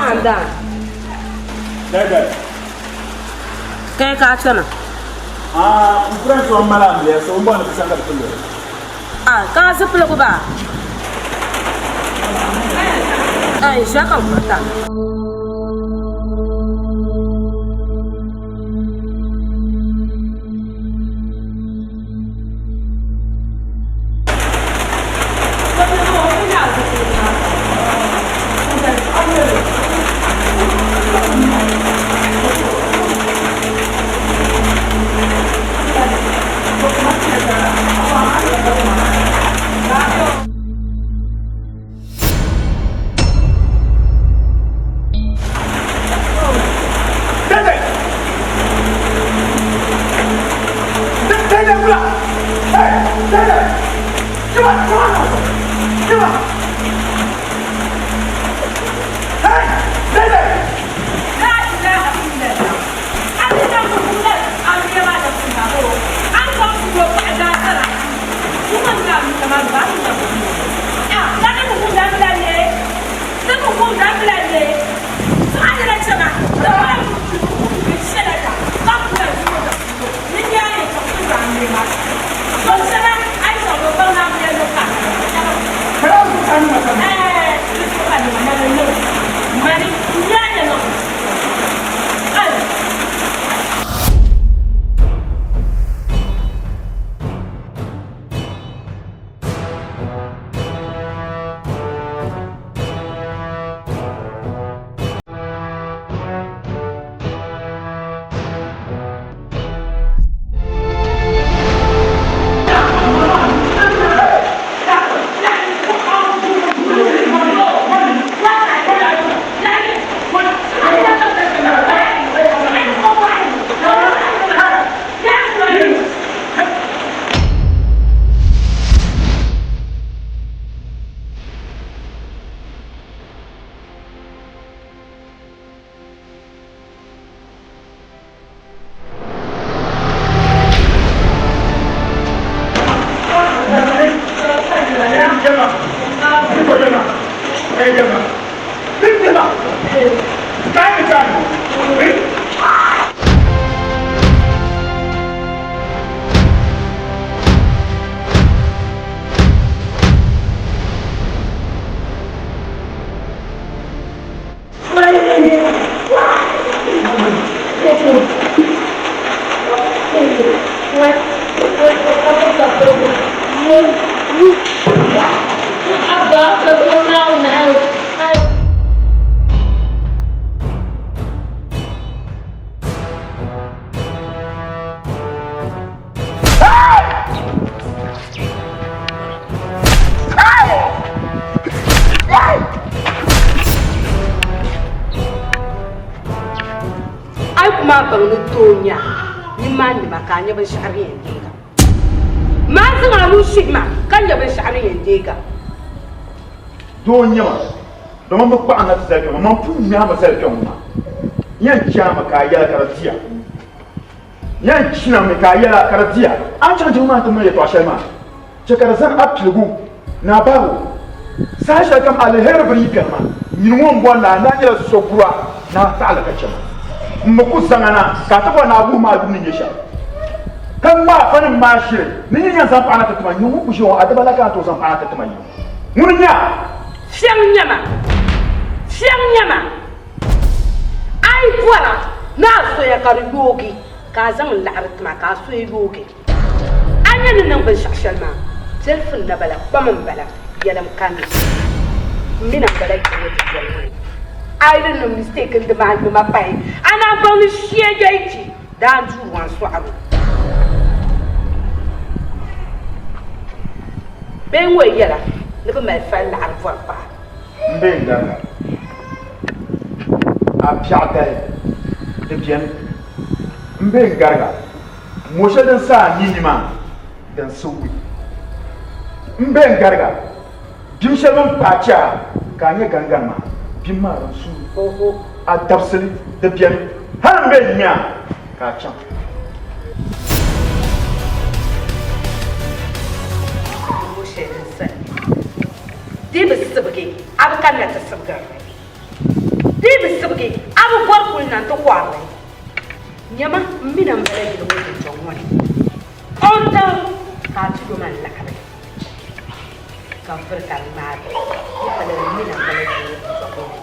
anda daga kai ka tsana friend to malam ya so mbona kusanga kulo ka zupla ko ba ai shaka mata ban sha'ari yanzu ga ma zan alu shi ma kan ya ban sha'ari yanzu ga don yawa don ba ku an ta zaka man fu ya ma sai kan ma yan kiyama ka ya karatiya yan kina me ka ya karatiya an can juma ta mai to ashai ma ce karazan apilgu na bawo sasha kam alheri bari ma yin won bona na ya sokura na ta alakace ma ku sangana ka ta bona abu ma dun ne sha kan ma fanin ma shire ni yin san fa ana ta tuma yin ku shi wa adabala ka to san fa ana ta tuma yin mun nya fiang nyama ai kwala na so ya karigogi ka zan la'arat ma ka so yogi anya nan ban shashal ma telefon na bala baman bala yalam kan mina bala ki wata ai da no mistake da ma pai ana ban shi yayi da juwan so abu ben we yala ne ba mai fa la'arfar pa mbenga a piata de bien mbenga moshe dan sa ninima dan suwi mbenga dimshe ban pacha kanye gangan ma bimma ran su oho a tafsiri de bien har mbenya ka chan moshe dan sa dai ba su buge abu kan na ta sabga dai ba ke abu bor kul nan to kwarle nyama mina mbele ni mo to chongone onta ka ti do man la kabe ka fer kalmado ni pale mina mbele ni to chongone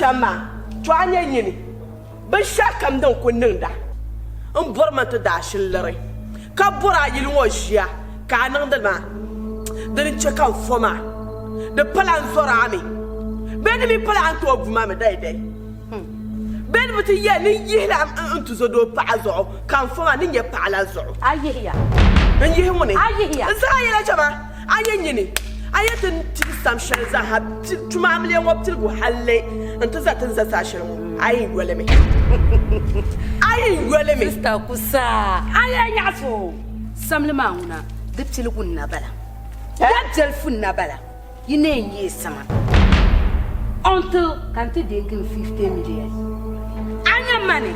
Shama, Twania Yini, but Shakam don't Kununda. Borman to dash in Larry. Kabura Yiluosia, Kanan the man. Then check out for ma. The Palan for army. Benny Palan to of Mamma Day. Ben with a yen to the door Pazo, come for an in your palazzo. I hear. And you money. I hear. Zaya Chama, I ain't. I had to some shells I had to mammy and what to go halle. And to that is a session. I ain't well me. I ain't well me. Mr. Kusa. I ain't yaso. Some lemona, the Tilguna Bella. That telephone Bella. You name ye summer. Until can't take 50 million. I am money.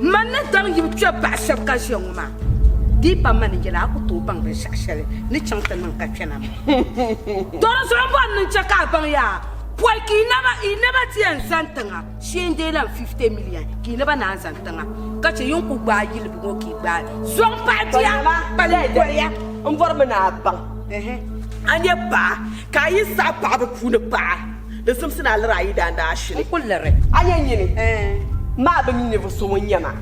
Money don't give you a pass of cash, young man. Deeper manager, I could to bang the shashell, Nichangton and Kachanam. Don't someone check up on ya. Why he never see Santanga. She ain't there 50 million. He never knows Santanga. Catch a young who buy you will keep by. Some patia, Paladia, and Vormanaba. And your pa, can you stop Papa Kuna? There's something I'll ride and dash. I ain't Mabin never so in Yama.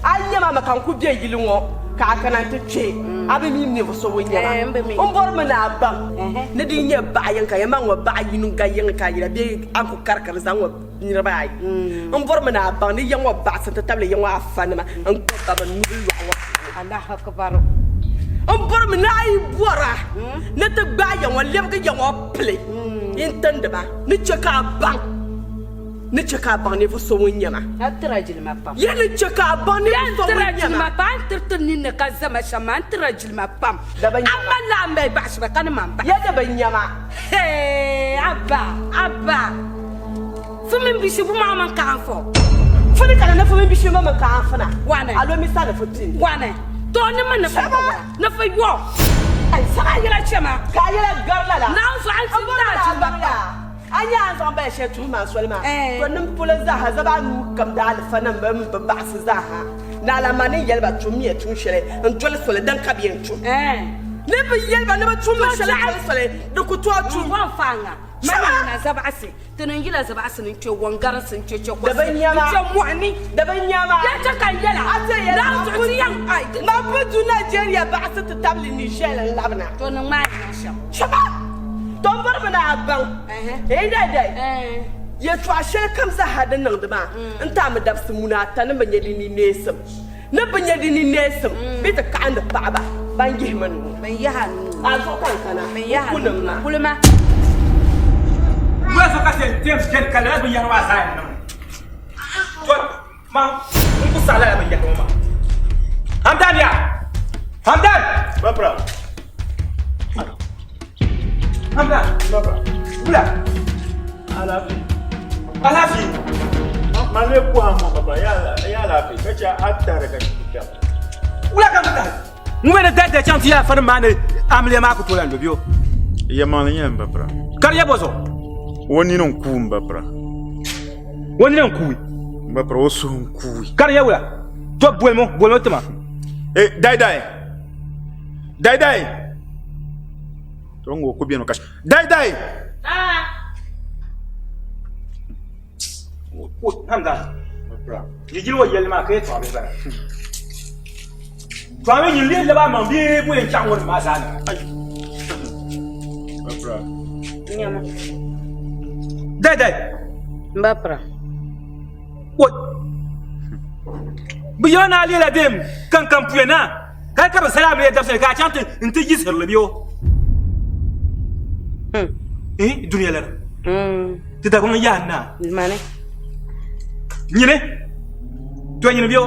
I never can cook day you want. Kakan to che, I been never so in Yama. Bormanaba. Nadine buy and Kayamang will buy you no Gayan Kaya, big Uncle Carcarazan nearby. Bormanaba, the young bats at the table, young Fanama, and Papa New and Hakabaro. Bormanai Bora, let the buy young or live the young play. In Tundaba, Nichaka Bank. Nichaka Bonnie for so in Yama. After I did my pump. Yenichaka Bonnie for my panther in the Kazama Shaman, Tragil my pump. The Bayan by Bashbakanamam. Yadabanyama. Hey, Abba. For me, Bishop Mamma can't fall. For the kind of Bishop Mamma can't for one. I'll let me stand for 10. One. Don't the man of no for you. I saw you like Chama. Kaya Garla. Now, so I'm I am on by share 2 months. When them pullers has about come down the fun and basses. Nala money yell about 2 me 2 shilling and jealous for the Dunkabian too. Never yell by number 2 months. Look to 1 fanger. Mamma Zabasi, the Nangilas of Assin into 1 garrison church of the Banyama, the Banyama, Yataka, I tell you, now to the young I did not put to Nigeria, Bassett to Dublin, Nichelle and Lavana. Don't know my Shabbat. Don't bother about bang. Hey, that day. Your trash comes ahead and on the man. And time of Samuna, Tanabanyadini Nesum. Nabanyadini Nesum. Bit a kind of baba. Bangiman. Mayan. I'll Mayan. Pulama. Where's the castle? James can Calab Yarwazan. What? Mom, Salab Yakoma. I'm done, yeah. I'm done. Barbara. I'm done. Barbara. Bula. I love you. I love you. My little Barbara. Yala, bet you after the cat. When a dead chance here for the man, I'm the Marco Poland with you. Yamanian, Barbara. Carriabozo. One in on Coom, Barbara. One in Kui. Barbara also Kui. Carriabola. Top Bueno, Bonotoma. Eh, die. to ngo ko bieno kash dai Hamdan yijil wa yelma kay to be ba to me yin le ba ma bi bu en chang won ma sa na Bapra Nyama. dai Mbapra. what bu yona le la dem kan puena ka ka salam le dafse ka chante inte yisir le bio dunia la ti da ko ya na Mane. nyine to nyine bio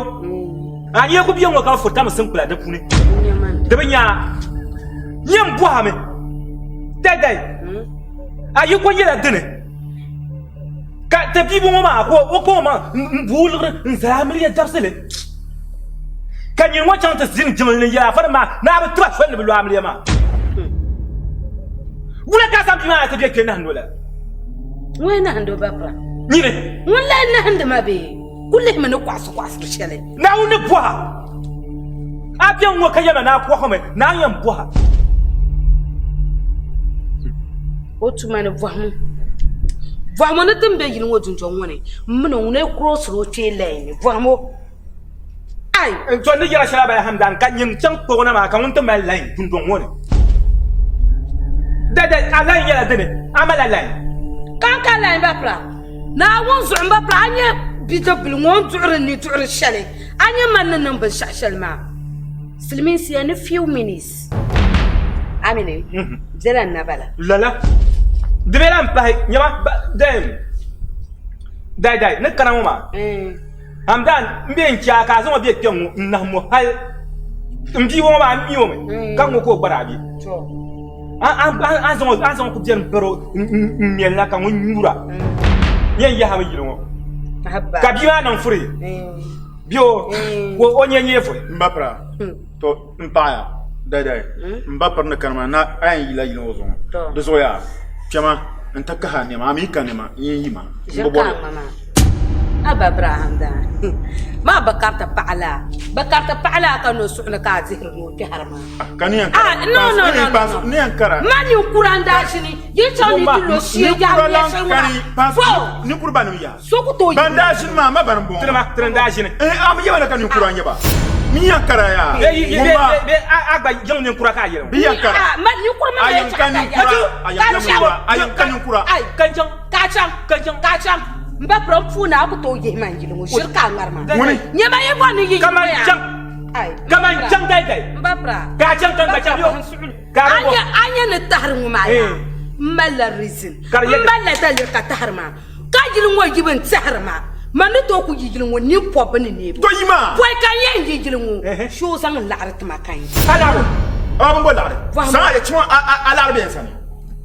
a ye ko bio ka fota ma simple da pune Nyaman. da banya nyam bo ha me dai a ye ko yela dene ka te bi bo ma ko ma bul nzamri ya dafsele kan yin wa chante zin jimal ne ya fa ma na ba tra fa ne lo amri ma wala ka sam ma ta be kenan wala Wena hando Bapra. nyine Wala na hando mabe. Kulle me no kwaso shele. na woni bo ha abian wo kayama na ko ho me na yam bo ha Otu mane vwamu. Vwamu na tembe yin wo junjo woni. Mno wona cross ro che lane. Vwamu. Ai, to ne yara shara ba hamdan kan yin chan ko na ma kan won to mal line dun don woni da alai yara dene amala line kan lane Bapra. Na won zu Bapra anya bidabul won tu'ri shele. Anya man nan ban shashal ma. Silmin siya ni few minutes. Amine. Jela na bala. lala de belam pa nyama dem dai ne kana ma hamdan mbe ncha ka zo bi kyan na mo hal mbi wo ma mi wo me kan ko barabi To. an zo ko jen bero nyel la kan nyura yen ya ha mi yiro Habba. ka biwa nan furi bio wo onye nyefo Mbapra to mpaya dai Mbapra na kanma na ayin yila yila ozo do zoya chama ntaka ha ne ma mi kan ne ma yin yima Jaka mama. Aba Abraham da. Ma bakarta pa'ala kanu su'na ka zihir no ti harma. kani yan No. ni yan kara Man yu Quran da shini. Yi chani ti lo shi ya ya shanwa. ni kurban ya So ku to yi. bandashin ma ban bon trenda jine am yaba kan ni kuran yaba mi yan kara ya be agba jong ne kura ka yero bi yan kara Man yu Quran ma ayan kan ni kura Ai kanjong kacham. Mba prom na ku to yi man jilu shirka ngarma. woni Nyama ye bani yi. kaman jang dai Mba pra. ka jang yo Anya ne tahrimu ma ya. Mala reason. Mala dalir ka tahrima. Ka jilu ngo jibin tahrima. Manu to ku jilu ngo ni pob ni ne. to yima Boy kan yen jilu ngo. Sho sang la'art ma kan. ala am bo la sa ya chuma ala be san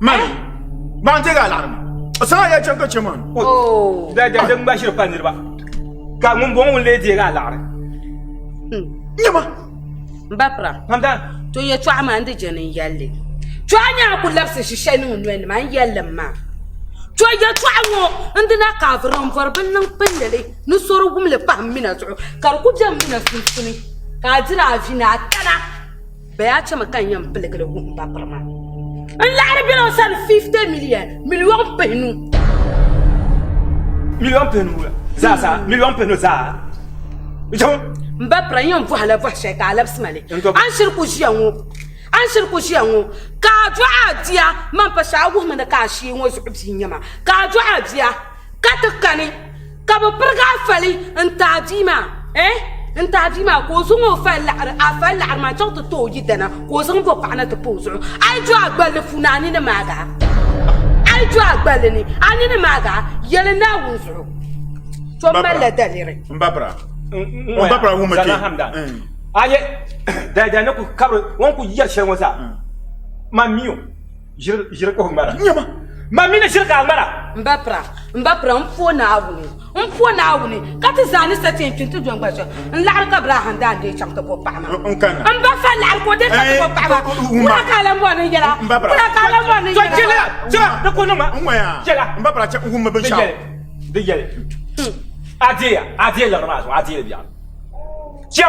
mani ban te ga la sa ya chanka chuman Oh. da dang ba shir panir ba ka mun bon le de ga la yima Mbapra. hamdan To ye twa ma ande jeni yalle. Twa nya ku labse shishay nu nwen ma yalle ma. To ye twa ngo ndina ka vron verbin nan pendele nu soro gumle pam mina to. Kar ku jam mina sunfuni. Ka jira fina tana. Ba ya ce makan yan pelegele gum Mbapra ma. An larabi no san 50 million penu. million penu za million penu za jom Mbapra yan fu hala fu shay ka labs male. An shirku shiyanwo ka du'a diya man fa shawu man ka shi wo su bi nyama ka du'a diya ka tukani ka ba perga fali anta dima ko su ngo fa la'ar ma chawta to yidana ko sun bo kana ta pozo ai du'a gbal funani ne maga ai du'a gbal ni ani ne maga yele na wunzu to mala dalire Mbapra Mbapra wo make hamdan aye da ne ku kabro won ku yar shen wasa mamiyo jir ko mara nyama mamina shirka mara Mbapra mpo na awuni kati zani satin tintu jongba so nlar ka Abraham da de cham to papa ma nkana mba fa lar ko de cham to papa ma kala mo ni yara kala mo ni yara jela da ko no ma ngwaya jela Mbapra cha ngumma ben sha de yele adia la ma so adia biya cha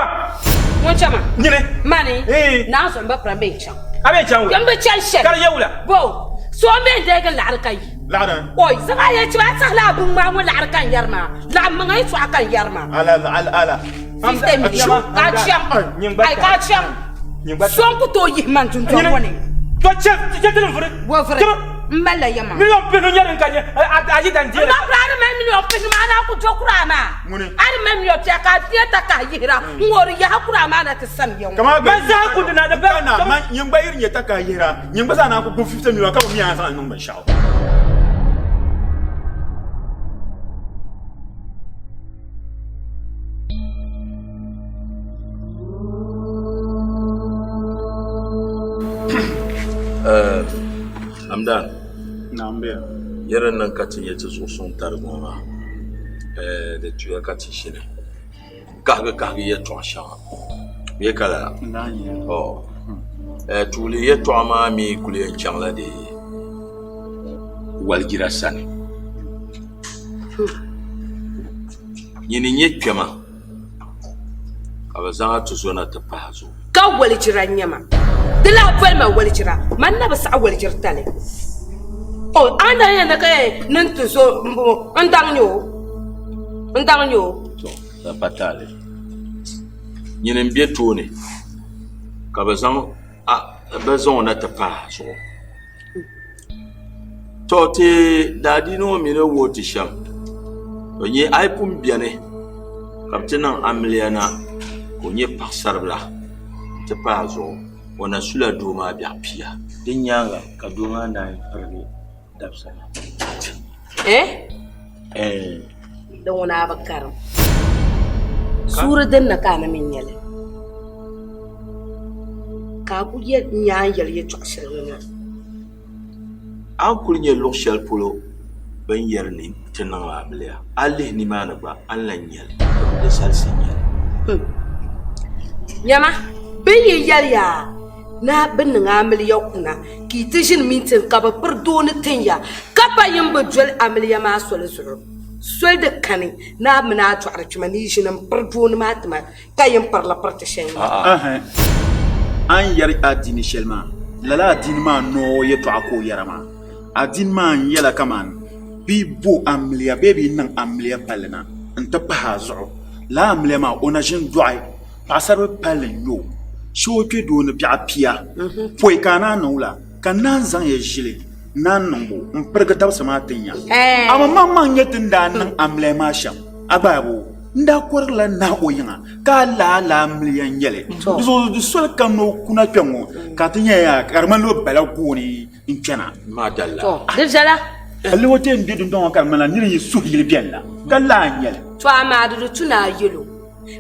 mo chama nyine mani na so Mbapra be cham abe chan Yam be chan shet. kar yawla Bo. So me de ga lar kai. La'dan. Oi, sanga ya ci ba sa la bun ma mo lar kan yarma. La ma ngai su akan yarma. Ala. System ni ka cham. Ai ka cham. Son ku to yi man tun to woni. to che telefon fure Wo fure. Mbala yama. million pe no nyare kanye aji dan dire Ma brada me million pe ma na ku to kurama. Ari me million ta ka tie ta ka yira. Ngori ya kurama na ta sam yon. Kama ban za ku dina da ba na man yin ba irin ya taka hira yin ba sana ku 50 million ka mu ya san nan ban shawo Hamdan. Nambe. Yaran nan katin ya ci soson targoma. Da tuya katin shi ne. Kaga ya tuwa shan. Me kala? Nani. Oh. Tuli ya tuwa ma mi kule yan changla de. Walgira sani. Yini nye kwema. Abazanga tuzona tapazo. Ka wali jira nyama. Dila fal ma wali jira. Man na ba sa wali jirtale. Oh, anda ya na kai nan to so andang nyo. To, da patale. Yini mbie tuni. Kabazanga bazon na tapazo. To te dadino mi ne woti sham. Onye ai pum biane. Kaptena amliana konye pasarbla. Tapazo wana sula doma bia pia. Din yanga ka doma na farbe dapsa. Da wana bakar. Sura den na kana min yale. Ka ku ye nya yale ye twashirina. An kulnye lokshel polo ban yerni tinan amliya. Allah ni mana ba Allah nyel. Da salsin yel. Nyama bin yi yalya na bin ngamil yakuna ki tishin mintin ka ba perdo ni tinya ka ba yin ba jol amliya ma sol da kani na muna to archima ni shin perdo ni matma ka yin parla parta shen An yar adini shelma lala adini ma no ye to ako yarama adini ma yela kaman bi bo amliya bebi nan amliya palna anta pahazo la amliya ma onajin duai pasar palen yo sho ke do ne bia pia foi kana no la kanan zan ye jile nan nombo mperga tab sama tinya ama mamma nyetin da nan amle ma sham ababo nda korla na oyinga ka la amliyan yele so sol kan no kuna kwengo ka tinya ya karman lo bala goni incana madalla to dirjala alle wote ndi don karman ni yi su yele biella kala nyele to amadu tuna yelo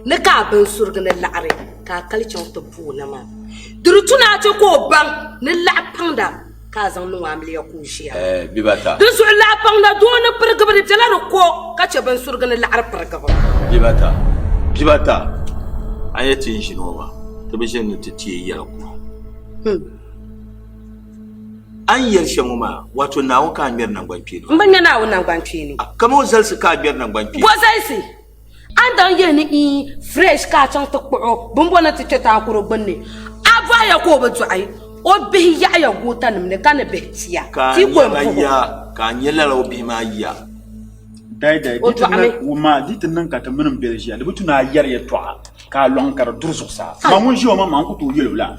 ne ka ban surgana la'are ka kalcin to buna ma durutuna ce ko ban ne la'panda ka zan nu amliya ku shiya bibata du su la'panda do ne pergaba de tala ko ka ce ban surgana la'ar pergaba bibata ayatin shi noma to be shin ta tiye yar ku an yarshe mu ma wato nawo ka miyar nan gwanfi ne ban yana wannan gwanfi ne kamar zalsu ka miyar nan gwanfi bo sai si an dan ye ni fresh ka chan to ko bombo na ti ta ko banne ava ya ko ba zu ai o bi ya gota nim ne kana be tiya ti ko ka nyela ro bi ma ya dai ma ditin nan ka ta munum belgiya da butuna yar ya to ka lon kar dursu sa ma mun ji o ma man ku to yelo la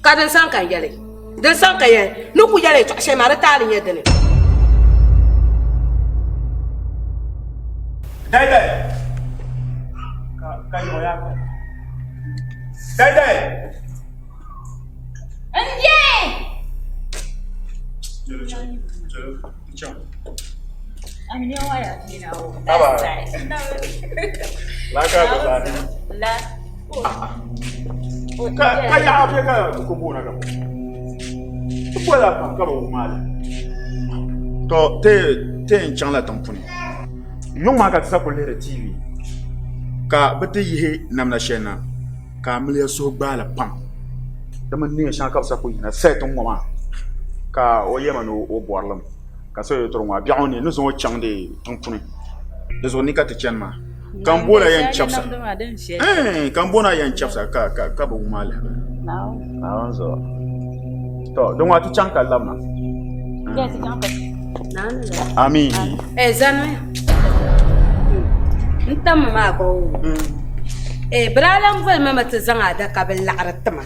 ka dan san kan yale dan san kan ye nu ku yale to she mara ta rin yedene dai Kai ya ka. Dai. Anje. Ciao. Amini waya kina o. Aba. That's nice. La ka ba. La. Ka ya afi ka ko bona ka. Ko la pa ka ba mal. To te en chang la tampuni. Yo ma ka sa ko le TV. Ka bata yihe namna shena ka miliya so bala pam dama ne shan ka sa ko yina seton ngoma ka o yema no o borlam ka so yotro ngwa biawni no so changde tampuni de so ni ka te chenma kan bona yan chapsa kan bona yan chapsa ka ba umale Now. awanzo To don watu chanka lamna. Yes, jump. Amin. Zanwe. Ntam ma ko. Bralam vol ma zanga da kabil la'ratma.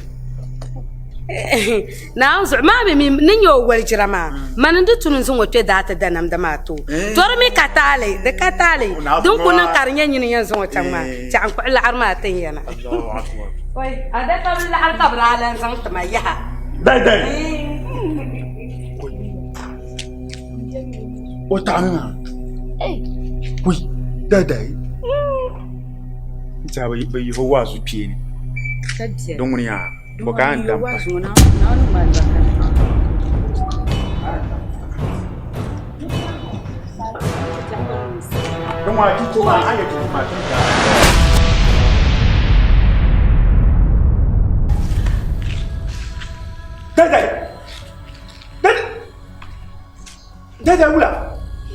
Now zuma mi ninyo wal jirama. Manandu tunun sun wote data danam da mato. Dormi katale, de katale. Dun kunan karnya nyini yan sun wote ma. Chan ko la arma tan yana. Allahu akbar. Oi, ada kabil la'arta bralan sang tama ya. Dai. O ta'amma. Oui, dai. Ta bai ho wazu pie ni. Don wani ya. Bukan dampak. Rumah itu cuma aja cuma kita. Dada ulah.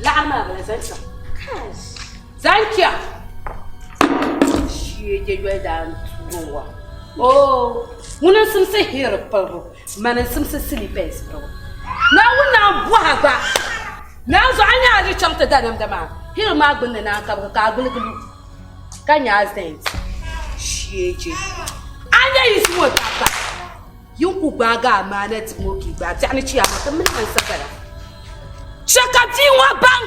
Lama bela zancha. Zancha. Shie je dan tuwa. Oh, muna simse hero paro, mana simse silipes bro. Na wuna buhaga. Na zo anya ri chamta danam dama. Hero ma gunna na ka gulgulu. Kanya azent. Shieje. Anya ismo tata. Yunku baga mana timoki ba tani ciya mata mun kan sabara. Shakati wa bang.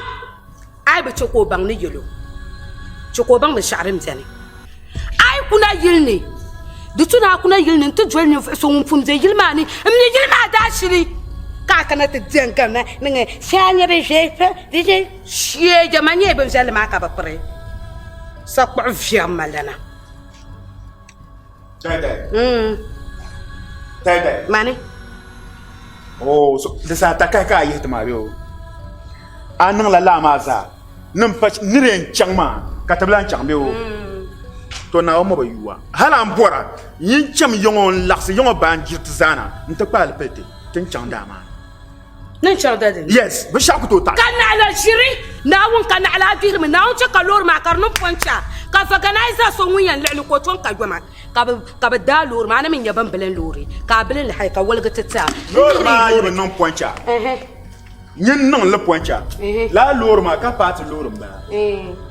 Ai ba choko bang ni yelo. Choko bang ba sharim tani. Ai kuna yilni. Dutuna kuna yilnin to jwel ni so mfunze yilmani mni yilma da shiri ka kana te jenga na nge shanya be shefe dije shie jamanye be zalma ka ba pre sakwa fiam malana Dai. Mani Oh, so desa takai ka yi tama yo. Anang la maza. Nim pach niren changma katablan changbe to na mo bayuwa hala ambora yin cham yongon laksi yongo ban jirt zana nta pal pete tin changda ma nan changda de yes ba shaku to ta kana ala shiri na won kana ala firme na won ka lor ma karnu poncha ka organizer so wiyan le ko ton ka joma ka ba da lor ma na min yaban belen lori ka belen hay ka walga tata lor ma yi non poncha nyen non le poncha la lor ma ka pat lor mba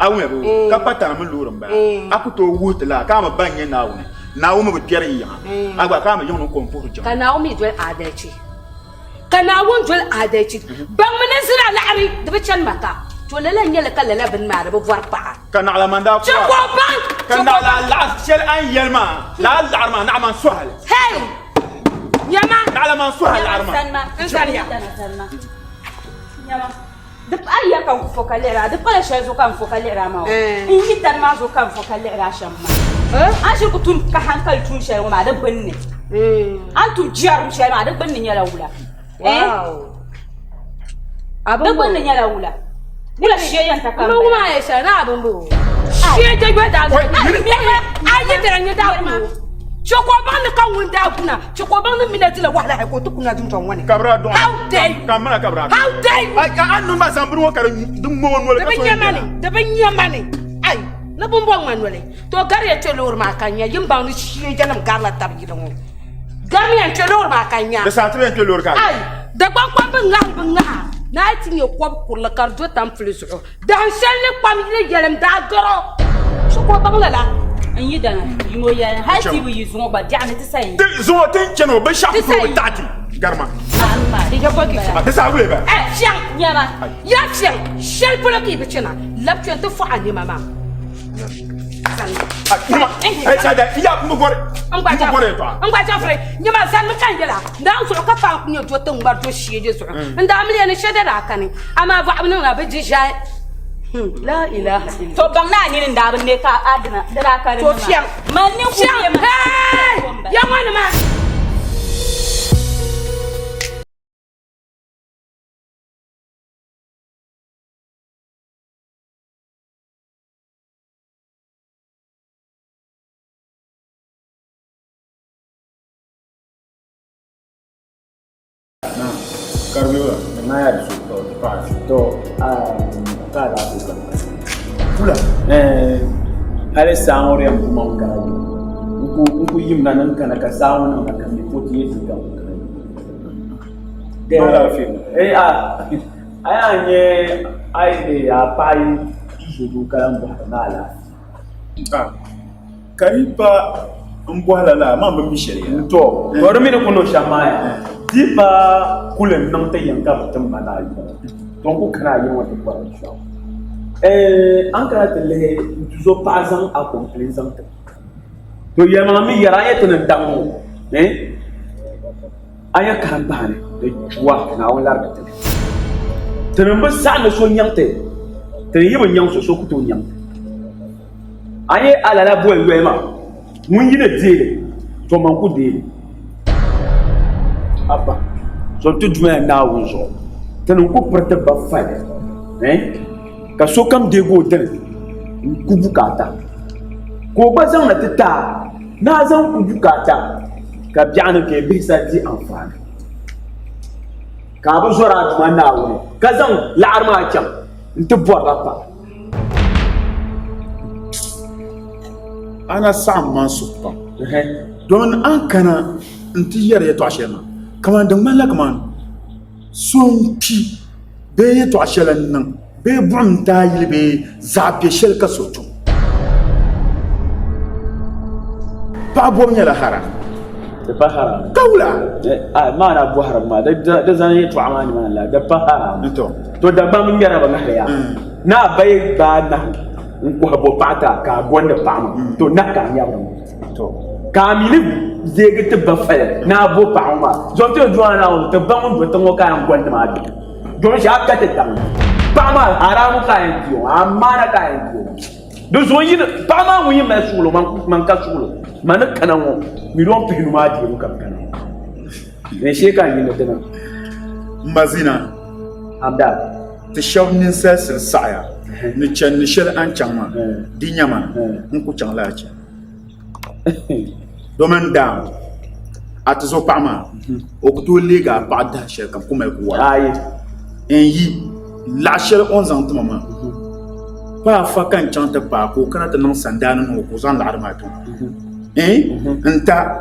awe bo ka pata ma lor mba akuto wut la ka ma banye na wo mo biere yi agba ka ma yon ko mpo jo kana wo mi dwel adalci kana won dwel adalci ban mun zira la'ari da bicen maka to lalan yela kala labin ma da buwar pa kana ala manda ko ko ban kana la shel an yelma la arma na'man suhal hey yama ala man suhal arma Salma Nyama. De aya kan fokalera, de pala shazo kan fokalera ma. Ingi tan ma zo kan fokalera shamma. An shi kutum ka hankal tun shar ma da binne. An tu jiyar shar ma da binne nyala wula. Wow. Abun binne nyala wula. Wula sheyan ta kan. Mu ma ya shara abun bo. She je gwa da. Ayi teranya da ma. Chokobang na kan wunda kuna. Chokobang na minatila wala ko to kuna dun ton wani. Kabra don. How dare? Kamara kabra. How dare? An no ma sambru kare dum mo won wala ka so. Da banyamani. Ai, na bumbong manwale. To gare te lor ma kanya yimbang ni shi janam garla tar yidon. Gami an te lor ma kanya. Da satre te lor ka. Ai, da kwam benga. Na tinye kwab kurla karjo tam flisu. Dan shelle kwam ile yelem da goro. Chokobang la. Anyi dana yimo ya hati bu yizo ba jana ta sai zo ten cheno ba shaku ko tati garma amma diga boki da sa wule ba shan nyama ya shan shel polo ki bi chena lapchen to fa ani mama kuma sa da iya mu gore to ngba fre nyama san mu kan jela dan so ka fa kunyo to tan bar to shiye so nda amle ne shedara kani amma ba abun na ba jisha La ilaha illallah. To bang na ni nda ban ne ka adna dara ka to fiyan man ne ku ye ma ya wani ma Carmela, na ya su to ka da su kan fula ale sango re mu kan nku yim nan kana ka sango nan kan ni poti yesi kan Mala film. Ayanye ai ya pai ijedu kan bo nala. Karipa mbwala la mamba misheria. To, goro mi ko no shamaya. Dipa kulem nang te yang ka batam malai. Donc ko kana yin wata kwa sha. An kana tele zo pazan a complezant. To yama mi yara ya tan damu. Aya kan bane de jwa na wala da tele. Tanamba sa na so nyante. Te yibo nyang so ku to nyang. Aye alala boy wema. Mun yi da dele. To man ku dele. Abba. So tu duma na wuzo. Tanin ku prata ba fa. Ka so kam de go dele. Ku bukata. Ko ba zan na tita. Na zan ku bukata. Ka bi'ana ke bisa di amfani. Ka ba zora duma na wuri. Ka zan la'arma can. Nti bɔra pa. Ana sam man supa. Don an kana nti yare to ashema. Kaman dan man la kaman. Son pi be to ashela nan. Be bun ta yile be zapi shel ka soto. Pa bo nyala hara. Da pa haram. Kaula. Ma na bu haram ma da zan yi to amani ma la da pa haram. To da ba mun yara ba na ya. Na bai ba na ko habo pata ka gonda pam to na ka ya ba to ka mi ni zege te ba fa na bo pam ma zo te do na o te ba mun do te ngo ka gonda ma bi do sha ka te tam pa ma haramu ka en dio amma na ka en dio do zo yi pa ma mu yi ma sulo man ka sulo man kana ngo mi don pinu ma di ko kana ne she ka ni ne tana Mazina. amda Ti shab ninsa sir saya. Ni chen ni shel an changma. Di nyama. Nku chang la che. Domen dam. At zo pama. O kuto lega pa da shel kam kuma ku wa. ai En yi la shel 11 ans mama. Pa fa kan chang ta pa ko kana ta nan sandana no ko zan la arma to. Nta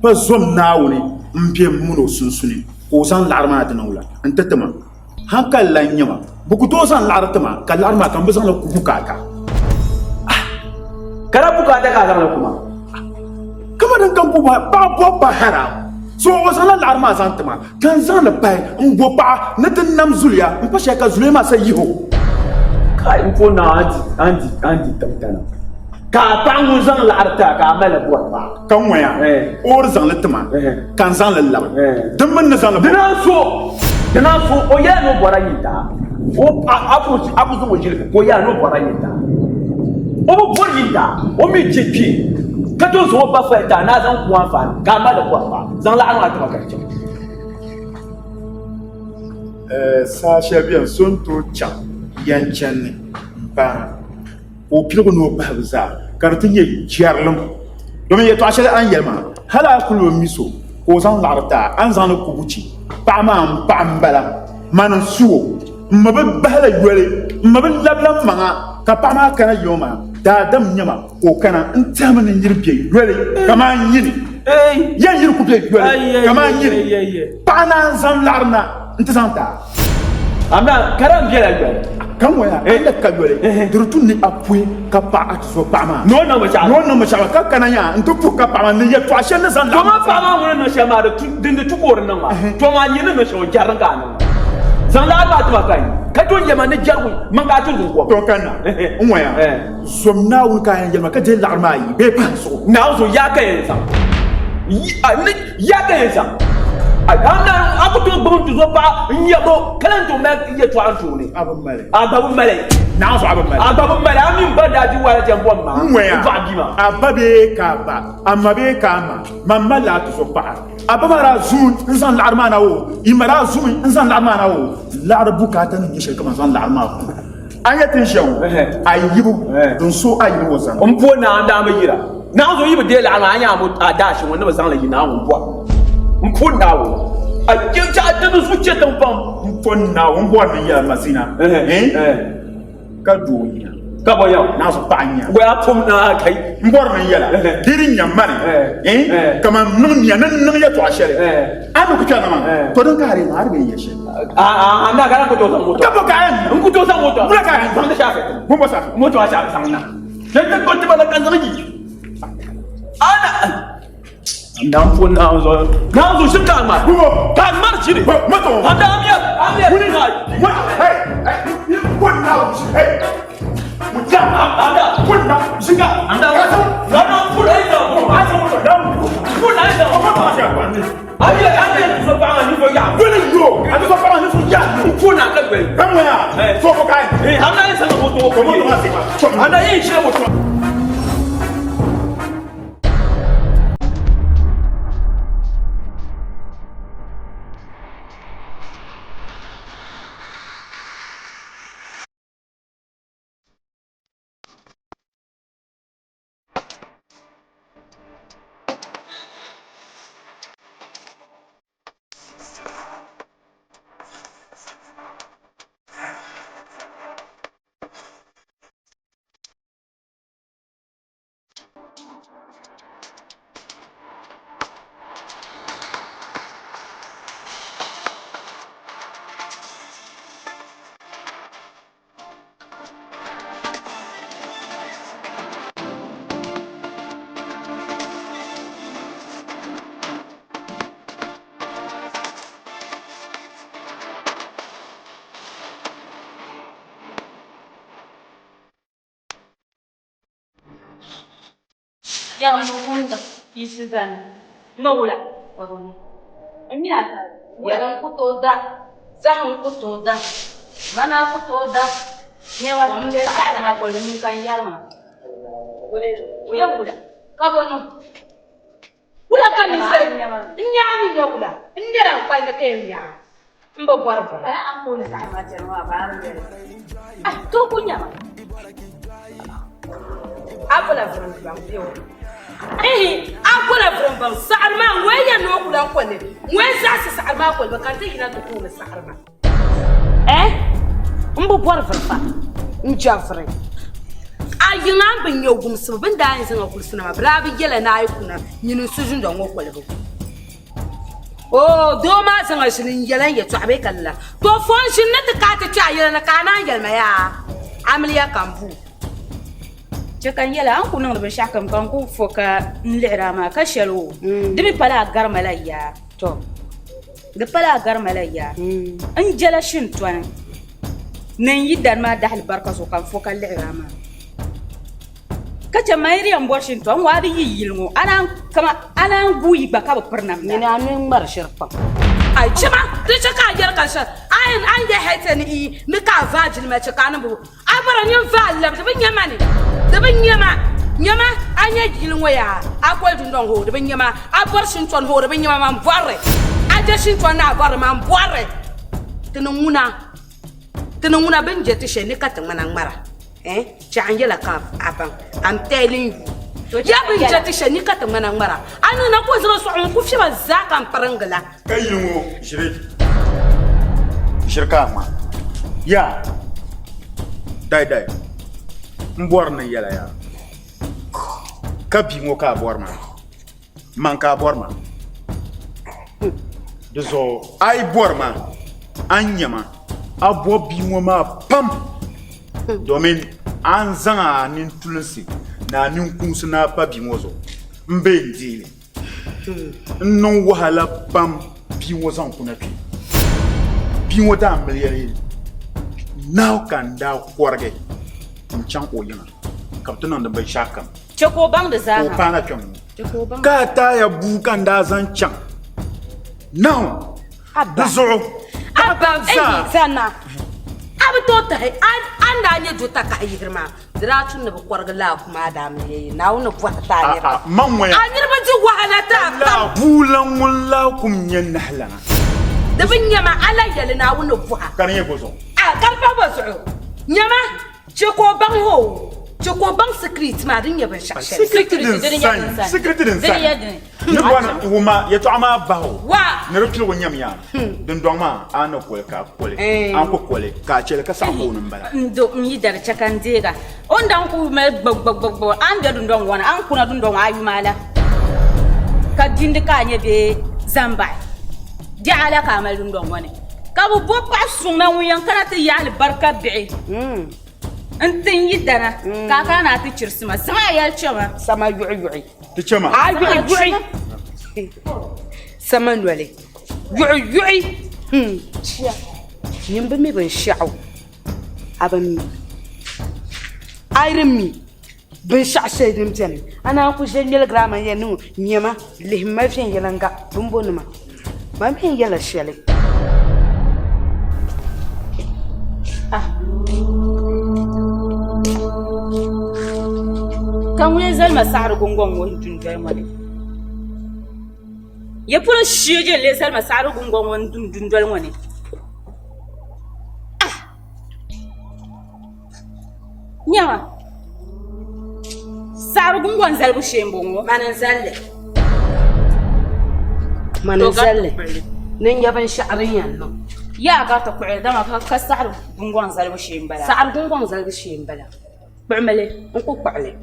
pa zom na woni mpie muno sunsuni. Ko zan la arma ta nawla. Nta tama. Hankal la nyama. Buku to san la arma ka la arma kan bezan la ku bukata. kara bukata ka zama kuma Kama dan kan ku ba ba haram. So wasan la arma san tama. Kan zan la pai ngo pa na tan nam zuliya. Mpa shaka zulema sai yiho. kai ko na andi tamtana ka pangu zan la arta ka mala buwa ba Kan waya. Or zan la tama. Kan zan la la. Dan man na zan la. dana so o ya no bora yita o apu zo mo jile ko ya no bora yita o bo bora yita o mi jepi ka to zo ba fa ta na zan kuwa fa ka mala buwa ba zan la an ta ka ce Sa shabiyan sun to can yancan ne ba o pilgo no ba za kartin ye jarlum domin ya to ashale an yelma hala kullu miso ko zan larta an zan ku buci pa ma pa mbala man suwo mabe bala yole mabe labla manga ka pa ma kana yoma da dam nyama ko kana ntama ne yirbe yole kama yini yan yir ku be yole kama yini pa na zan larna ntanta amna karam jela gbe kan waya ila ka yole durtun ni apui ka pa atso pa ma no na ma cha ka kana ya nto pu ka pa ma ne ya to ashe ne zan la to ma pa ma wona no shama da dinde tukor nan ma to ma yene no sho jaran ka nan zan la ba ta kai ka to yema ne jarwu man ka tun ko to kana waya somna wu ka yan ma ka je la ma yi be pa so na zo ya ka yin sa ya ka yin sa amna abu to bon tu zo pa nyabo kalan to me ye to an to ni ababu male na so ababu male amin ba da ji wala jambo ma ba gi ma ababe ka ba amabe ka ma mamma la to so pa ababa ra zun insan la arma na wo imara zun insan la arma na wo la arbu ka tan ni shirka man san la arma ko ayatin shaw ayibu don so ayibu wasan po na anda ma yira na zo yibe de la arma anya mu adashi wanda ba san la yina mu bo mpunawo ajeja adenu suche tampam mpunawo mbwa ya mazina ka dunya Kabo yaw. Na so panya. Wa pum na kai. Mbor na yala. Dirin nyamari. Kama nun ya nan ya to ashere. Anu ku kana ma. To don kare ma arbe yeshe. Anda kana ko to sa moto. Kabo kayan. Ku to sa moto. Bula kayan. Sang da shafe. Bumba sa. Moto a shafe sang na. Sai ko ti bala kan zangi. Ana Nam pun na zo shi kan ma. Kan mar shi ne. Mato. Anda amya. Kuni na. Hey. Kun na. Hey. Muja. Anda. Kun na. Shiga. Anda. Anda pun ai da. Pun ai da. Amya so pa ni fo ya. Kuni yo. Adu so pa ni so ya. Pun na ka gbe. Kamwe ya. So ko kai. Anda yin sa moto ko. Anda yin shi moto. Yang mukunda isizana nowula wabona emyaka yaga kutoda zamu kutoda mana kutoda nyewa mle kana ko le kan yalma wala wala kabono wala kan ni sai nyami wala ndera kwa ndeke nya mbo barba amul sa ma jerwa barbe to kunya abula vramba yo akula vramba sa'arma waya no kula kwale wai za su sa'arma kwale kan ta ina to kuma sa'arma mbo barfa njafre ayinga bin yogum su bin da yin sanga kulsuna ma brabi gela na yi kuna nyinin sujun da ngo kwale do ma sanga shinin yelan ya to abai kalla to fon shin na ta ta ta yelan kana yelma ya amliya kambu kan yala an kunan da shakam kan ku foka nlira ma ka shelo dimi pala garmala ya to da pala garmala ya an jala shin tuan nan yidan ma da barka so kan foka nlira ma kace mayri an bor shin tuan wadi yilmo anan guyi baka ba pernam ni na min mar shirfa ai chima da chaka jar kan sha ayin an ya haita ni ka vajil ma chaka nan bu abara nyin valam da bin yamani da bin nyama anya gilin waya akwai dundon ho da bin nyama abar shin ton ho da bin nyama man borre aje shin ton na bar man borre tununa bin je tishe ni ka tan manan mara ci an yela ka aban I'm telling you ya bin je tishe ni ka tan manan mara anu na ko zira su an ku fi ba zakan farangala kayyimo shirka ma ya dai mbor na yala ya kabi ngo ka bor ma man ka bor ma dezo ai bor ma anyama abo bi ngo ma pam domin an zanga nin tulsi na nin kunsu na pa bi ngo zo mbe ndile non wahala pam bi ngo zan kuna ki bi ngo da miliyari now kan da kwarge can oyina kaptunan da bai shakam Choko bang da zaha ko kana kyan ka ta ya bukan da zan can now da zo abba sana abu to ta an da ne jota ka yi girma dira tun da kwarga la kuma da mu yayi na wani fata ta ne man waya an yi ji wahala ta la bulan wala kum yan nahla da bin yama alayya na wani fuha kan ye gozo karfa ba su nyama Choko bang ho, choko bang secret ma din ya ban shashe. Secret din san. Nubana wuma ya to ama baho. Wa. Ne rutlo nyam ya. Dun dongma ana ko ka kole. An ko kole ka chele ka sa ko nun bala. Ndo mi dar chakandega. Onda ku me gbogbogbogbo an da dun don wana an kuna dun don ayu mala. Ka dinde ka nye be zamba. Di ala ka mal dun don wana. Ka bu bo pa sunna wiyan kana ta ya barka bi. Antin yidana ka kana ta cirsima sama ya chama sama yu'i. Tichama. Yu'i. Sama nwale. Yu'i. Nyimba mi ban sha'u. Abami. Iremi. Ban sha'a sai dim tani. Ana ku jenyel grama ya nu nyema lihma fin yelanga bumbonuma. Ma min yela shele. Kan wani zalma sa'ar gungon wani dundun wani. Ya fura shiye le zalma sa'ar gungon wani dundun wani. Nyawa. Sa'ar gungon zalbu shembongo. Manan zalle. Manan zalle. Nin yaban sha'arin yanno. Ya ga ta ku'e dama ka sa'ar gungon zalbu shembala. Sa'ar gungon zalbu shembala. Ba'male. Nko kwale.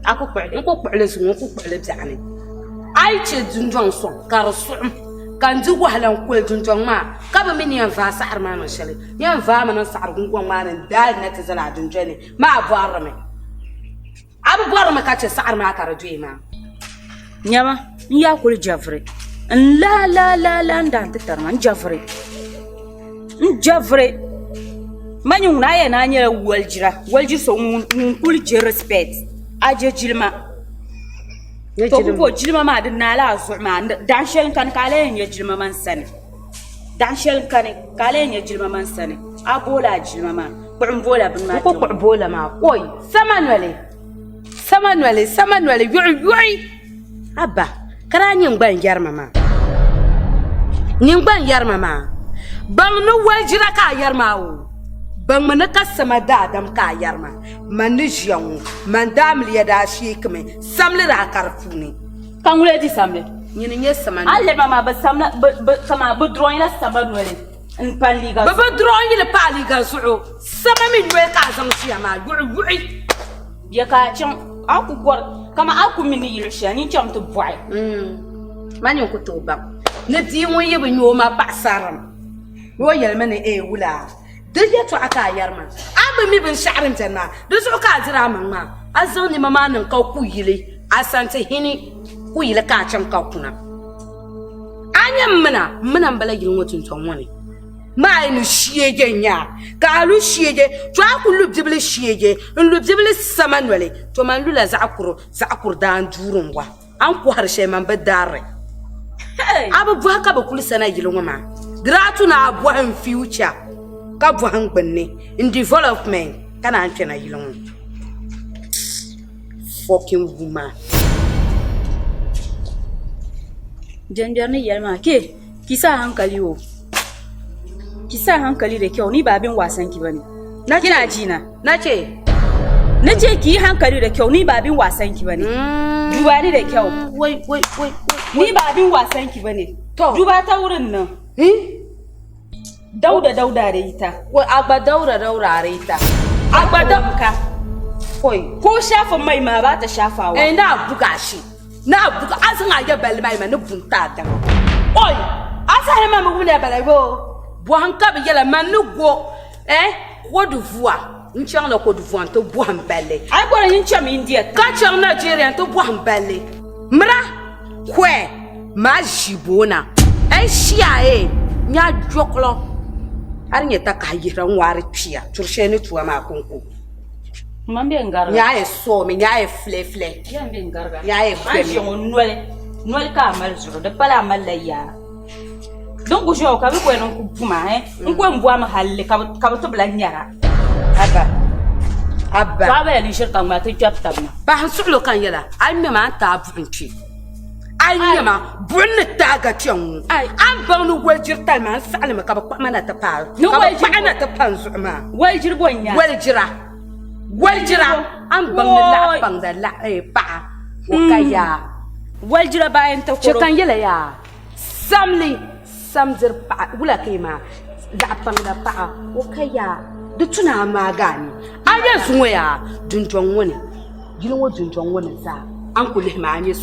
Ako kwale. Nko kwale su nko kwale bzani. Ai che dunjon so kar su'um. Kan ji wahlan kwel dunjon ma. Ka ba min yan va sa'ar ma no shale. Yan va ma no sa'ar gungon ma nan dal na ta zala dunjone. Ma abuarme. Abuarme ka che sa'ar ma kar duwe ma. Nyama ya kul jafre. La ndan ta tarman jafre. Jafre. Manyung na ya na nya waljir so kul je respect. Aje jilma. To ko jilma ma din na la zu'ma dan shel kan kale nya jilma man sane. Dan shel kan kale nya jilma man sane. Abola jilma ma. Ku'um bola bin ma. Ko bola ma. Koy samanwale yu'i. Abba kara nyingban yarma ma. Nyingban yarma ma. Bang no waljira ka yarma o. Bang mana ka sama da adam ka yarma. Man ni jiyan man dam liya da shi kame samle da karfuni. Kan wule di samle. Nyini nye sama. Alle mama ba samla kama bu drawing la samanwale. In pan liga. Ba drawing le pa liga su'u. Sama min we ka zang shi ma yu'i. Ya ka chan aku gor kama aku min yilsha ni cham to boy. Mani ko to ba. Ne di won ye be nyoma pa saram. Wo yelma ne e wula. Daya to aka yarma. Aba mi bin sha'rin tanna. Da su ka jira man ma. Azan ni mama nan ka ku yile. Asante hini ku yile ka chan ka kuna. Anyam muna bala yilin wotun ton wani. Ma ni shiyeje nya. Ka lu shiyeje, to aku lubdibli shiyeje, lubdibli samanwale. To man lula za'akur dan durun wa. An ku harshe man badare. Aba buha ka ba kul sana yilin ma. Gratu na abuhan future. Ka buhan gbanne in development kana an tana yilon fucking woman janjar ne yalma ke kisa hankali wo kisa hankali da kyau ni ba abin wasan ki bane kina ji na nace ki hankali da kyau ni ba abin wasan ki bane duba ni da kyau wai ni ba abin wasan ki bane to duba ta wurin nan Dauda da ita. Wai agba daura ita. Agba dauka. Koi. Ko shafa mai ma ba ta shafawa. Na buga shi. Na buga azan age bal mai ma ne bunta da. Oi. Asa he ma mu ne bal go. Bo hanka be yela man no go. Côte d'Ivoire. Nchang la Côte d'Ivoire to bo han balle. Ai ko yin cham India. Ka chang Nigeria to bo han balle. Mra. Kwe. Ma jibona. Shia nya joklo. Arnya ta ka yira nwari pia tursheni tuwa ma konko mambe ngarga nya so me nya fle ya mbe ngarga nya fle me nol ka mal zuru de pala mal ya donc jo ka bi ko non ku puma ko mbo am halle ka to bla nyara abba ba ni shirka ma to chapta ba han sulo kan yala ai me ma ta bunchi ai nyama bunne taga tiong ai am ba no waljir tal man salma ka ba mana ta pa no waljir ana ta panzu ma waljir bonya waljira am ba la pang da la pa o kaya waljira bayan ta koro kan yela ya samli samzir pa wula kai ma da panga pa o kaya da tuna ma gani aya zuwa ya dunjon wani gilin wa dunjon wani za an kulli ma anye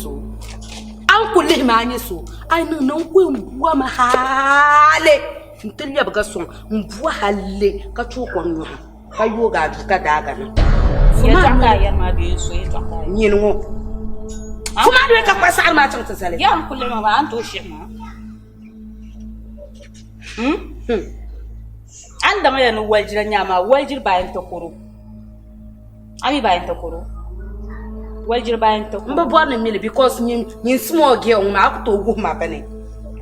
so ai nan ku mbuwa ma hale ntilya baga son mbuwa hale ka chokon yo ka yoga du ka daga na ya taka yar ma bi so ya taka yin ngo kuma da ka kwasa ma tun tsale ya an kulli ma ba an to shi ma an da mai waljira nyama waljir bayan ta koro ami bayan ta koro waljir bayan ta koro mba born mili because yin small girl ma aku to go ma bane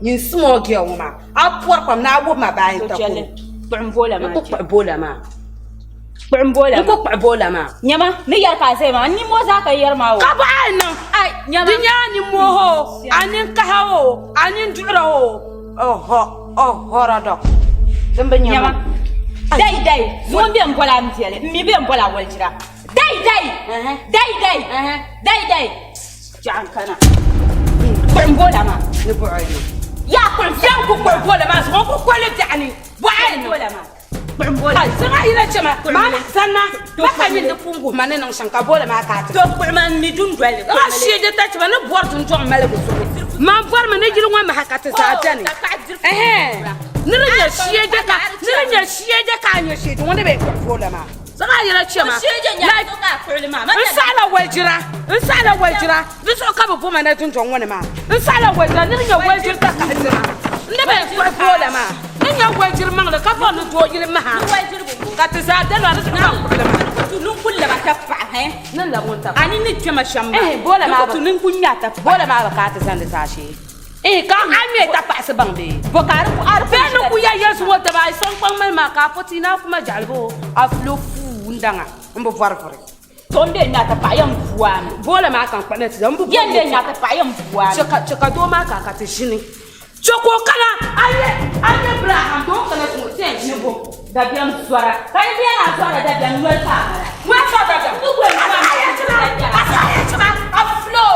yin small girl ma apor kwam na go ma bayan ta koro bola ma ko bola ma ko bola ma nyama ni yar ka sai ma ni mo za ka yar ma ka ba nan ai nyama dinya ni mo ho anin ka hawo anin dura ho oh radok dembe nyama dai zo bi an bola mtiele mi bi an bola waljira dai jan kana kun bola ma ni bu'ai ya kun yan ku bola ma so ku kwale tani bu'ai bola ma kun bola sana ila chama ma sanna ma kan yin da fungu manen nan shanka bola ma ka to man mi dun dwele ka shi da ta chama na bordun to malagu so ma var ma ne girin wa ma hakata sa tani nirin ya shiye da ka anya shi wanda bai bola ma sana ila chama in sala waljira biso ka bu ma na tunjon wani ma in sala waljira nirin ya waljira ta ka hindira inda bai bola ma nin ya waljira ma da ka fa no to yiri ma ha ka ta za da na ka bola ma tunun kulla ba ta fa he nan la mun ta ani ni chama shamba bola ma tunun kunya ta bola ma ba ka ta san da tashi ka ame ta pa se bangbe bokar ku arfe no ku ya yesu wata ba son kwan mal ma ka poti na kuma jalbo aflo fu ndanga mbo varvore tombe na ta pa yam fuana bola ma kan kwana ta mbo yende na ta pa yam fuana chaka do ma ka ta shini choko kana aye Abraham do kana ko ten ne bo da biam swara kai biam swara da biam welta ma fa da du ko ma aflo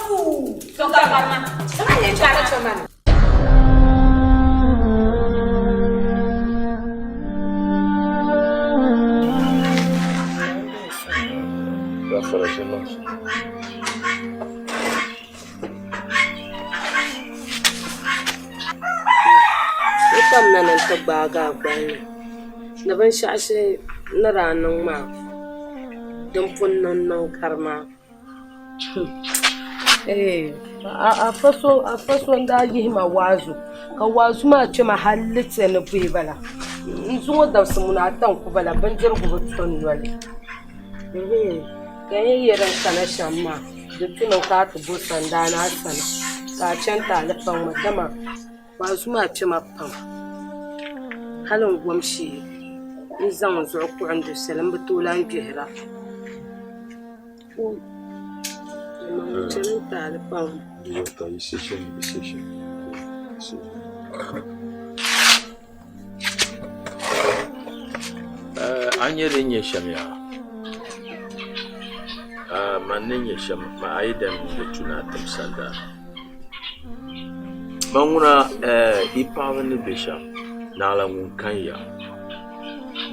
fu to ga barma ai chara chama kam nan ta baga gbani na ban shashi na ranan ma dan funnan nan karma a faso da yi ma wazu ka wazu ma ce ma halitta na bai bala in sun da su muna tan ku bala ban jirgu ba tun wale ganyayyaran kana shamma da tunan ka tubu sanda na sana ka can talifan madama wazu ma ce ma fam halin gwamshi in zan zuwa kuɗin da salam batulan gihira mutum talifan Yota yi session. An yi rinye shamya. Manin ya sham ma'aidan da tuna tamsanda. Manguna ipawa ni bisha na alamun kanya.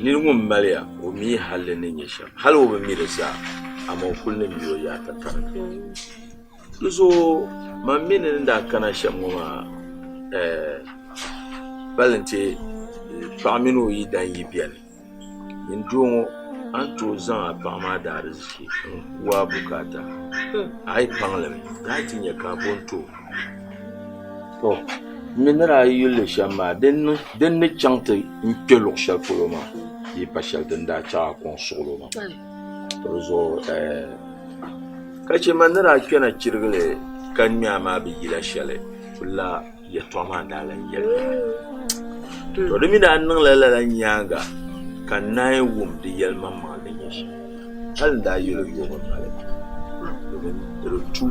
Nirgun maliya o mi halin ya sham. Halo ba mi da sa amma kullum biyo ya tattara. Luso maminin da kana shamuma balance famino yi dan yi biyan in jongo an to zan a fama da arziki wa bukata ai panglam gatin ya kabonto to min rayu le shama den ne chante in kelo shalfoloma yi pashal den da cha konsoloma to zo kace manira kena kirgile kan miya ma bi gila shale kula ya toma dalan yalla to dumi da annan lalalan yanga kan nayi wum di yalman malin yashi hal da yiro yo malin domin rutu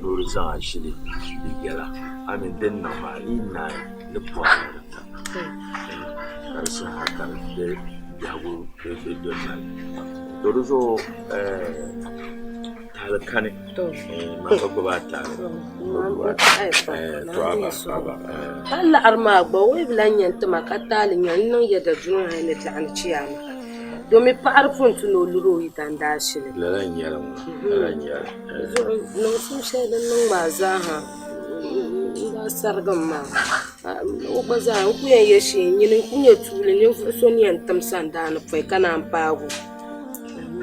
nuru zan ashiri bi gila amin den na mali na ni fara ta karsa haka da yago ke don nan to ruzo kane ma ko ba ta Allah arma gba we blanyen to makatali nyan no yeda dun ha ne tan ciyama domin fa'arfun tuno luro idan da shi ne lalan yaran no sun shaidan nan ma za ha ba sargan ma o ba za ku yaye shi yin kun ya tule ne so ni an tamsan da na fai kana pago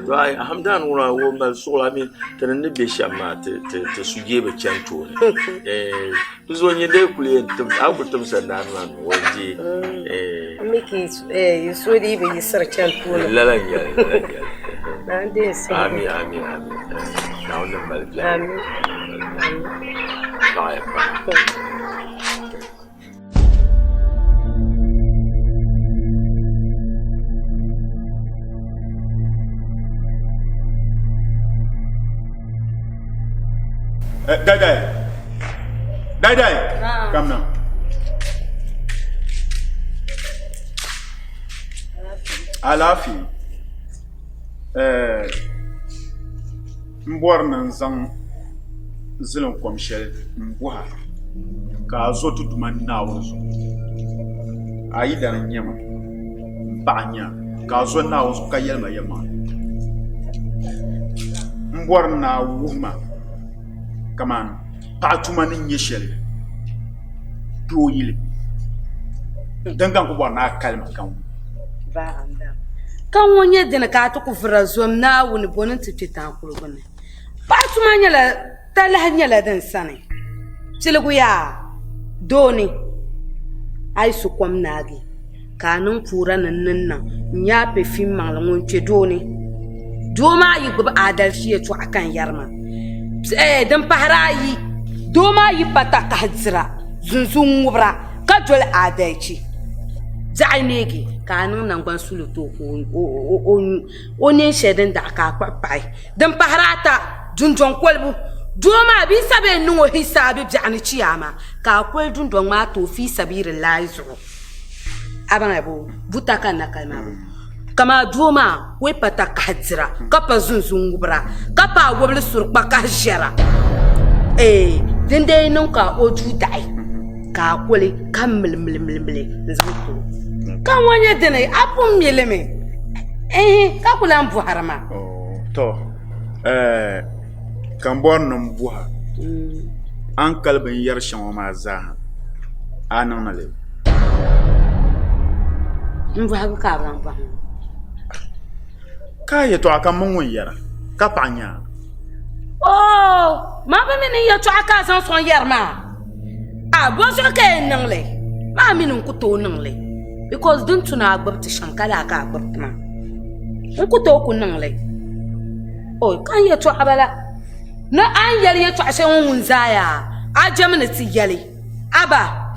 Right, Hamdan wura wo mal so I mean tan ne be shama te suje be chanto zo nye de kule tum abutum sandan nan wanje miki so di be yisar chanto lalan ya na de sai ami na wannan mal amin bye Dai. Come now. Alafi. Mbornan zan zilin komshel mbuha. Ka zo tu duman na wuzo. Ayi da nyama. Banya. Ka zo na wuzo ka yelma yema. Mborna wuma. Kaman patuma ni nyeshele do yile dangan ko bona kalma kan ba anda kan wonye dina ka to ku frazom na woni bonin tita ku gone patuma nyala tala nyala dan sane tilgu ya doni ai su kwam nagi kanun kura nan nya pe fin manglon ce doni doma yi gub adalci ya to akan yarma dan pahrayi doma yi pata ka hadzira zunzun wubra ka dol adaici zainegi kanun nan gwan suluto onin shedin da aka kwapai dan pahrata junjon kolbu doma bi sabe nuwo hisabi jani ciyama ka kwel junjon ma to fi sabilillahi zu aban abu butaka na kalma kama doma we pata ka hadzira ka pa zunzun wubra ka pa wobli surpa ka jera dinde nunka oju dai ka kole kam mil nzuto kan wanya dene apum mileme ka kula mbu harama to kan bon num buha an kalbin yar shan ma za anan nale mbu ha ka ban ba ka ye to akan mun yara ka panya mama mini ya to aka san son yarma bo so ka nangle ma mini ku to nangle because dun tuna agbabti shankala ka agbabtma ku to ku nangle kan ya to abala na an yar ya to ashe won zaya a jamna ti yale aba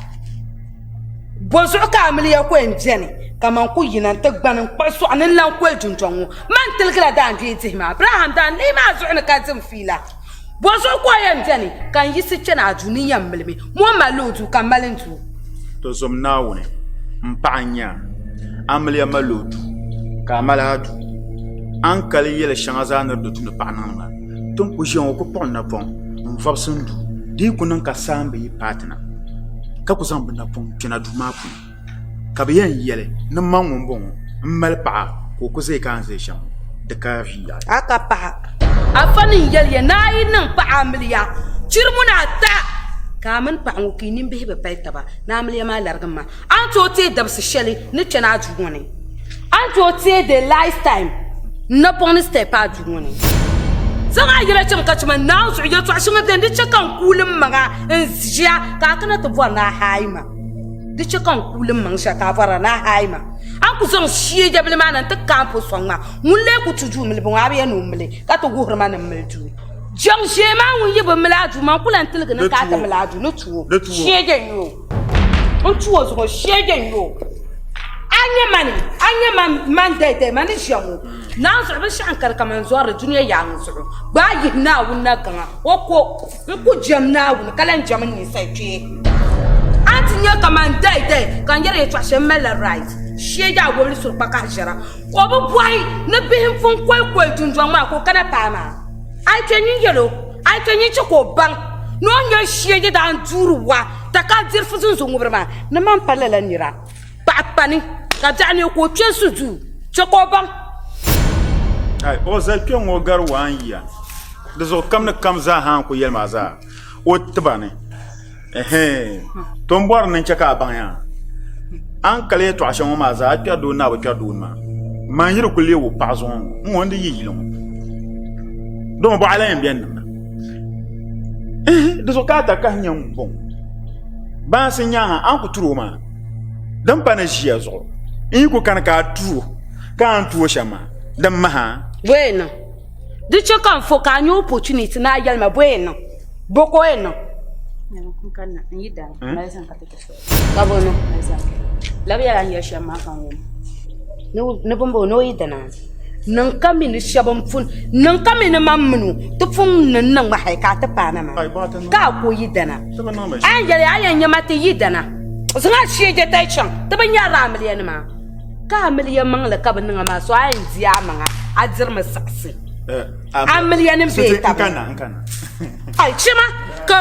bo so ka amliya ko enjene kaman ku yinan ta gbanin kwaso anan lan kwel juntonwo man tilkala da ande tihma abraham dan ni ma zo ina ka tin fila bozo ko yam jani kan yisi cena duniyan milmi mo malutu kan malintu to zomnawo ne mpanya amliya malutu ka malatu an kal yele shanga zanar do tun panama tun ku jon ko ponna pon mfabsundu di kunan ka sambe partner ka ku zambu na pon cena duma ku ka biyan yele nan man wombon mal pa ko zai kan zai shan da kafiya aka pa afanin yele nayi nan pa amliya cirmuna ta kamin pa an kinin be be paita ba na amliya ma largan ma an to te dabs shele ni cena juwone an to te the lifetime na pon step a juwone zanga yele cin kacman na su ya to shin da ndi cikan kulin maga ziya ka kana to na haima di cikan kulin man shaka fara na haima an ku zon shiye jabli manan ta kampo songa mulle ku tuju mil bon abiya no mile ka to guhur manan milju jang she ma won yibo milaju man kulan tilga na ka ta milaju no tuwo shege yo on tuwo zo shege yo anya man dai man shamu na zo be shankar kaman zuwa duniya ya nsu ba yi na wunna kan ko ku jamna wun kalan jaman ni sai ce antinya kaman dai kan yare to ashe mela right sheja wobli sur paka jara obo boy na bihim fun koy junjong ma ko kana pama ai tani yelo ai tani chiko bang no nya shege dan duruwa ta ka dir fuzun zo ngubrama na man palala nira pa pani ka jani ko twensu du chiko bang ai o za kyon o gar wan ya da zo kam na kam za han ko yelma za o tbane ton bor nan chaka ban ya an kale to ashan ma za ta do na ba ta do ma man yir ko lewo pa zo mo ndi yi lo do ba ala en bien da zo ka ta ka nyam bon ba sin nya an ku turo ma dan pa na jiya zo in ko kan ka turo kan tuwo shama dan maha bueno de chaka fo ka nyu opportunity na yalma bueno boko eno kana yida mai san ka take so kabono mai san labiya ran ya shama kan wo no bombo no yidana nan kami ni shabam fun nan kami ni mamnu to fun nan ma haika ta pana ma ka ko yidana an yare ayan yamata yidana zanga shije tai chan to ban yara miliyan ma ka miliyan man la ka ban ma so ayan ziya ma azir ma saksi a miliyan be ta kana ai chima ka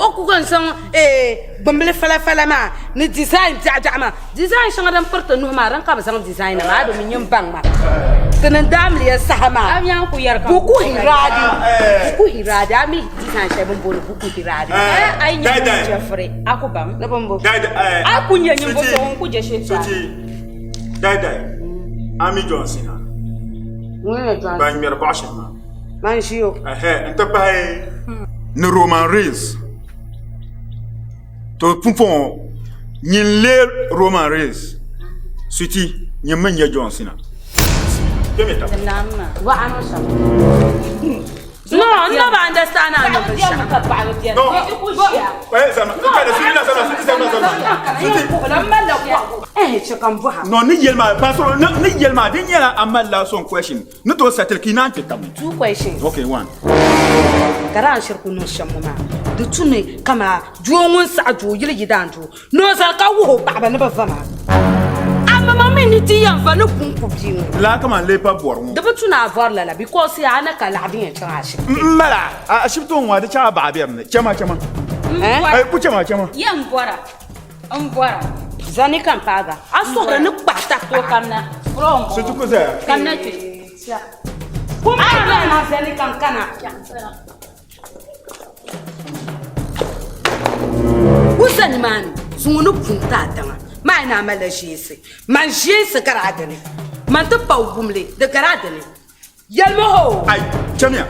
oku kan san bambele fala ma ni design ma design shanga dan porta no ma ran ka ba san design ma do min yin bang ma tanan dam liya sahama abiyan ku yar ka buku hiradi ami design shay bon bolu buku hiradi ai nya jeffrey aku bam na bombo aku nya nyimbo so ku je she ta dai ami johnson wona jan ba nyer bashin ma man shiyo nta pai ne Roman Reigns to punfon nyin le Roman Reigns suti nyin menya Johnson kemeta nama wa anosha no ba understand ano no sama kada sina sama no ni yelma pastor ni yelma din yela amalla son question no to settle kinan tetam two questions okay one karan shirku no shamma du tuni kama juwon sa ju yili yidanju no sa ka wo baba ne ba fama amma mami ni ti yan fa no kun ku bi la kama le pa bor mo da butu na avoir la because ya na kala abin ya cin ashi mala a shibton wa da cha ba biyar ne chama ai ku chama yan bora an bora zani kan paga aso da ni pata to kamna from so tuko za kamna ce kuma na zani kan kana usan man sunu punta tanga mai na mala jese man jese karadane man to pawumle de karadane yalmo ho ai chamia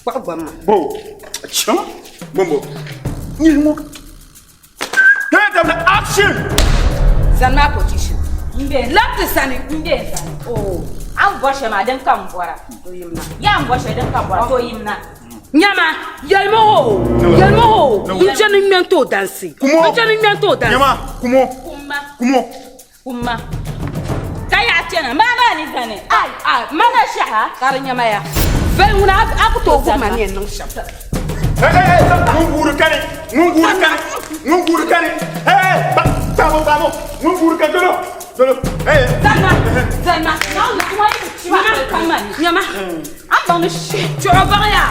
kwa gwamma bo chama bombo ni mo get action zanma position mbe left sani mbe sani oh an boshe ma dan kan bora to yimna ya an boshe dan kan bora to yimna nyama yalmo ho ujani miento dansi ujani miento dansi nyama kuma kaya tena mama ni zane ai mana shaha kar nyama ya vel una aku to bu mani en non shap nguru kani tamo nguru kani dolo zanma nyama amba ni shi joba ya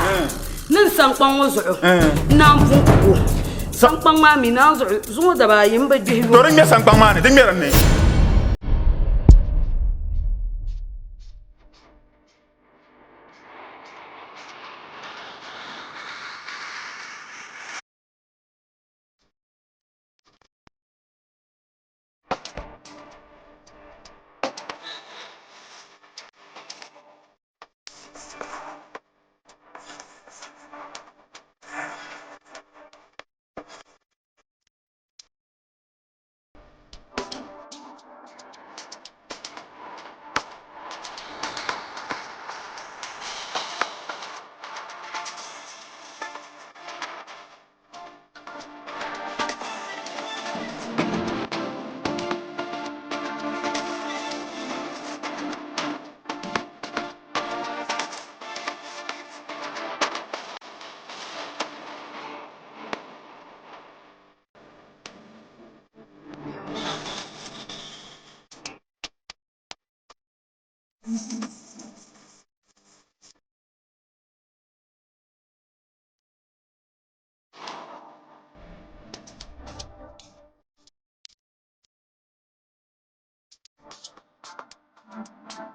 nin san kwan wo zu'u nan fu ko san kwan ma mi nan zu'u zuwa da ba yin ba jihi to rin ya san kwan ma ne din me ran ne Thank you.